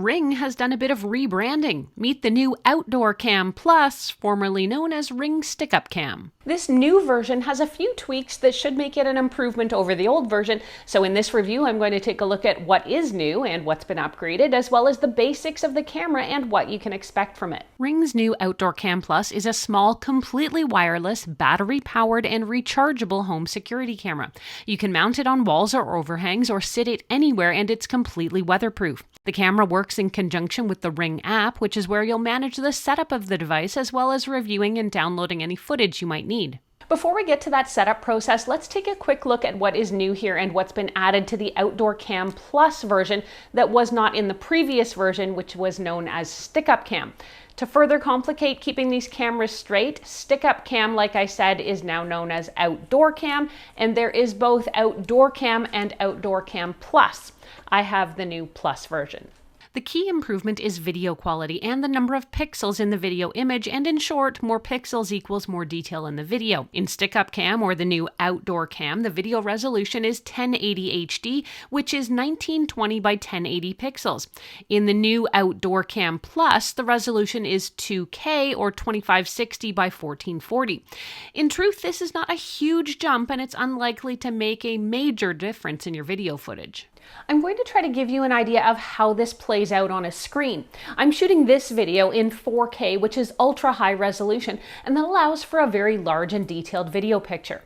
Ring has done a bit of rebranding. Meet the new Outdoor Cam Plus, formerly known as Ring Stick-Up Cam. This new version has a few tweaks that should make it an improvement over the old version, so in this review I'm going to take a look at what is new and what's been upgraded, as well as the basics of the camera and what you can expect from it. Ring's new Outdoor Cam Plus is a small, completely wireless, battery-powered and rechargeable home security camera. You can mount it on walls or overhangs or sit it anywhere, and it's completely weatherproof. The camera works in conjunction with the Ring app, which is where you'll manage the setup of the device as well as reviewing and downloading any footage you might need. Before we get to that setup process, let's take a quick look at what is new here and what's been added to the Outdoor Cam Plus version that was not in the previous version, which was known as Stick-Up Cam. To further complicate keeping these cameras straight, Stick-Up Cam, like I said, is now known as Outdoor Cam, and there is both Outdoor Cam and Outdoor Cam Plus. I have the new Plus version. The key improvement is video quality and the number of pixels in the video image, and in short, more pixels equals more detail in the video. In Stick-Up Cam, or the new Outdoor Cam, the video resolution is 1080 HD, which is 1920 by 1080 pixels. In the new Outdoor Cam Plus, the resolution is 2K, or 2560 by 1440. In truth, this is not a huge jump, and it's unlikely to make a major difference in your video footage. I'm going to try to give you an idea of how this plays out on a screen. I'm shooting this video in 4K, which is ultra high resolution, and that allows for a very large and detailed video picture.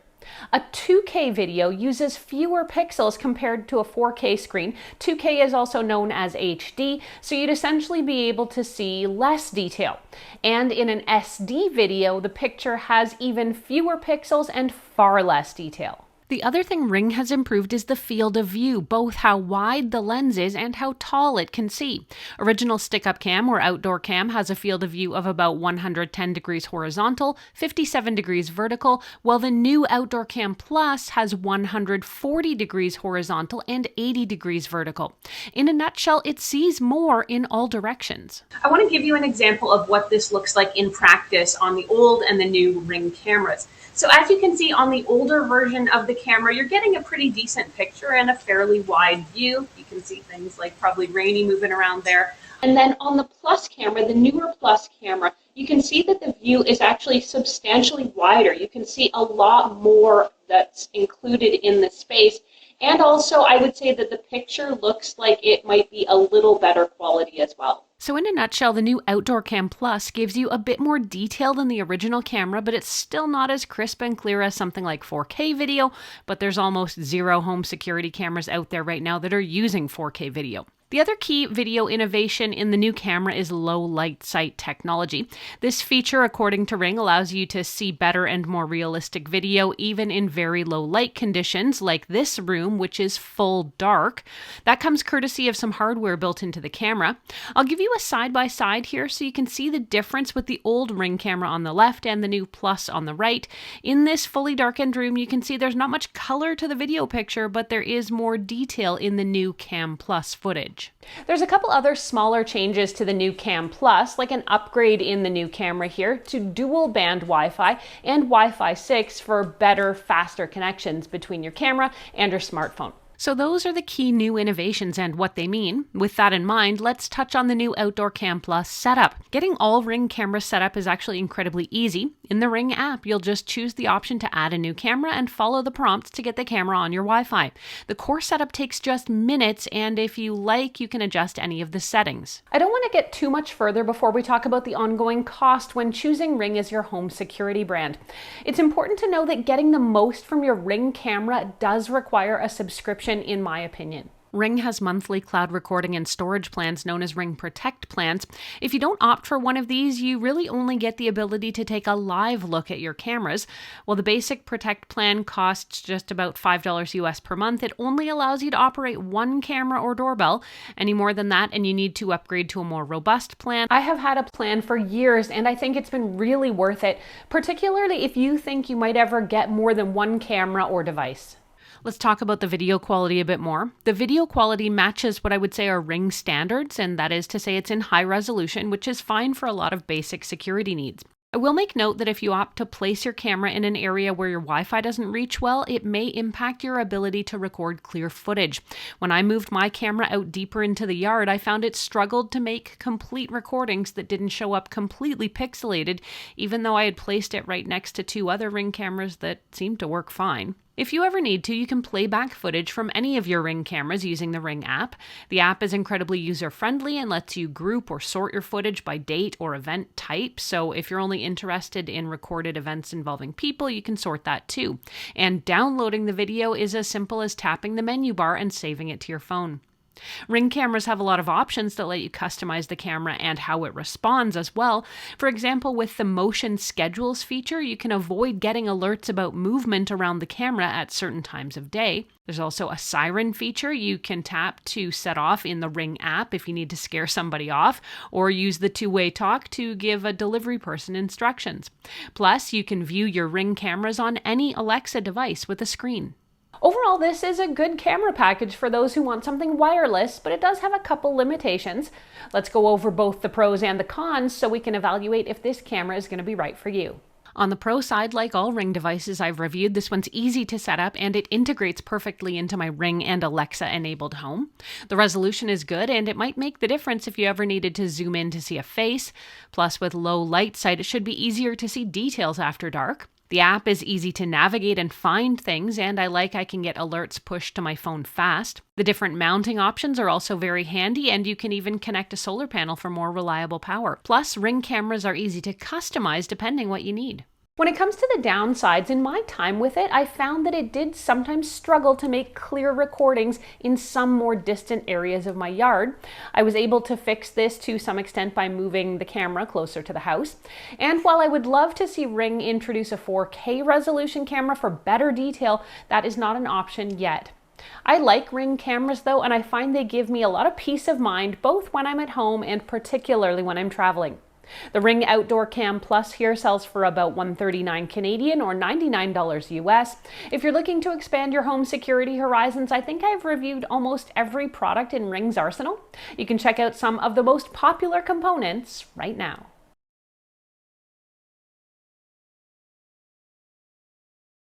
A 2K video uses fewer pixels compared to a 4K screen. 2K is also known as HD, so you'd essentially be able to see less detail. And in an SD video, the picture has even fewer pixels and far less detail. The other thing Ring has improved is the field of view, both how wide the lens is and how tall it can see. Original Stick-Up Cam or Outdoor Cam has a field of view of about 110 degrees horizontal, 57 degrees vertical, while the new Outdoor Cam Plus has 140 degrees horizontal and 80 degrees vertical. In a nutshell, it sees more in all directions. I want to give you an example of what this looks like in practice on the old and the new Ring cameras. So as you can see on the older version of the camera, you're getting a pretty decent picture and a fairly wide view. You can see things like probably Rainy moving around there. And then on the Plus camera, the newer Plus camera, you can see that the view is actually substantially wider. You can see a lot more that's included in the space. And also, I would say that the picture looks like it might be a little better quality as well. So in a nutshell, the new Outdoor Cam Plus gives you a bit more detail than the original camera, but it's still not as crisp and clear as something like 4K video, but there's almost zero home security cameras out there right now that are using 4K video. The other key video innovation in the new camera is low light sight technology. This feature, according to Ring, allows you to see better and more realistic video even in very low light conditions like this room, which is full dark. That comes courtesy of some hardware built into the camera. I'll give you a side-by-side here so you can see the difference with the old Ring camera on the left and the new Plus on the right. In this fully darkened room, you can see there's not much color to the video picture, but there is more detail in the new Cam Plus footage. There's a couple other smaller changes to the new Cam Plus, like an upgrade in the new camera here to dual band Wi-Fi and Wi-Fi 6 for better, faster connections between your camera and your smartphone. So those are the key new innovations and what they mean. With that in mind, let's touch on the new Outdoor Cam Plus setup. Getting all Ring cameras set up is actually incredibly easy. In the Ring app, you'll just choose the option to add a new camera and follow the prompts to get the camera on your Wi-Fi. The core setup takes just minutes, and if you like, you can adjust any of the settings. I don't want to get too much further before we talk about the ongoing cost when choosing Ring as your home security brand. It's important to know that getting the most from your Ring camera does require a subscription, in my opinion. Ring has monthly cloud recording and storage plans known as Ring Protect plans. If you don't opt for one of these, you really only get the ability to take a live look at your cameras. While the basic Protect plan costs just about $5 US per month, it only allows you to operate one camera or doorbell. Any more than that, and you need to upgrade to a more robust plan. I have had a plan for years, and I think it's been really worth it, particularly if you think you might ever get more than one camera or device. Let's talk about the video quality a bit more. The video quality matches what I would say are Ring standards, and that is to say it's in high resolution, which is fine for a lot of basic security needs. I will make note that if you opt to place your camera in an area where your Wi-Fi doesn't reach well, it may impact your ability to record clear footage. When I moved my camera out deeper into the yard, I found it struggled to make complete recordings that didn't show up completely pixelated, even though I had placed it right next to 2 other Ring cameras that seemed to work fine. If you ever need to, you can play back footage from any of your Ring cameras using the Ring app. The app is incredibly user-friendly and lets you group or sort your footage by date or event type, so if you're only interested in recorded events involving people, you can sort that too. And downloading the video is as simple as tapping the menu bar and saving it to your phone. Ring cameras have a lot of options that let you customize the camera and how it responds as well. For example, with the motion schedules feature, you can avoid getting alerts about movement around the camera at certain times of day. There's also a siren feature you can tap to set off in the Ring app if you need to scare somebody off, or use the two-way talk to give a delivery person instructions. Plus, you can view your Ring cameras on any Alexa device with a screen. Overall, this is a good camera package for those who want something wireless, but it does have a couple limitations. Let's go over both the pros and the cons so we can evaluate if this camera is going to be right for you. On the pro side, like all Ring devices I've reviewed, this one's easy to set up and it integrates perfectly into my Ring and Alexa-enabled home. The resolution is good and it might make the difference if you ever needed to zoom in to see a face. Plus, with low light sight, it should be easier to see details after dark. The app is easy to navigate and find things, and I can get alerts pushed to my phone fast. The different mounting options are also very handy, and you can even connect a solar panel for more reliable power. Plus, Ring cameras are easy to customize depending what you need. When it comes to the downsides, in my time with it, I found that it did sometimes struggle to make clear recordings in some more distant areas of my yard. I was able to fix this to some extent by moving the camera closer to the house. And while I would love to see Ring introduce a 4K resolution camera for better detail, that is not an option yet. I like Ring cameras though, and I find they give me a lot of peace of mind both when I'm at home and particularly when I'm traveling. The Ring Outdoor Cam Plus here sells for about $139 Canadian or $99 US. If you're looking to expand your home security horizons, I think I've reviewed almost every product in Ring's arsenal. You can check out some of the most popular components right now.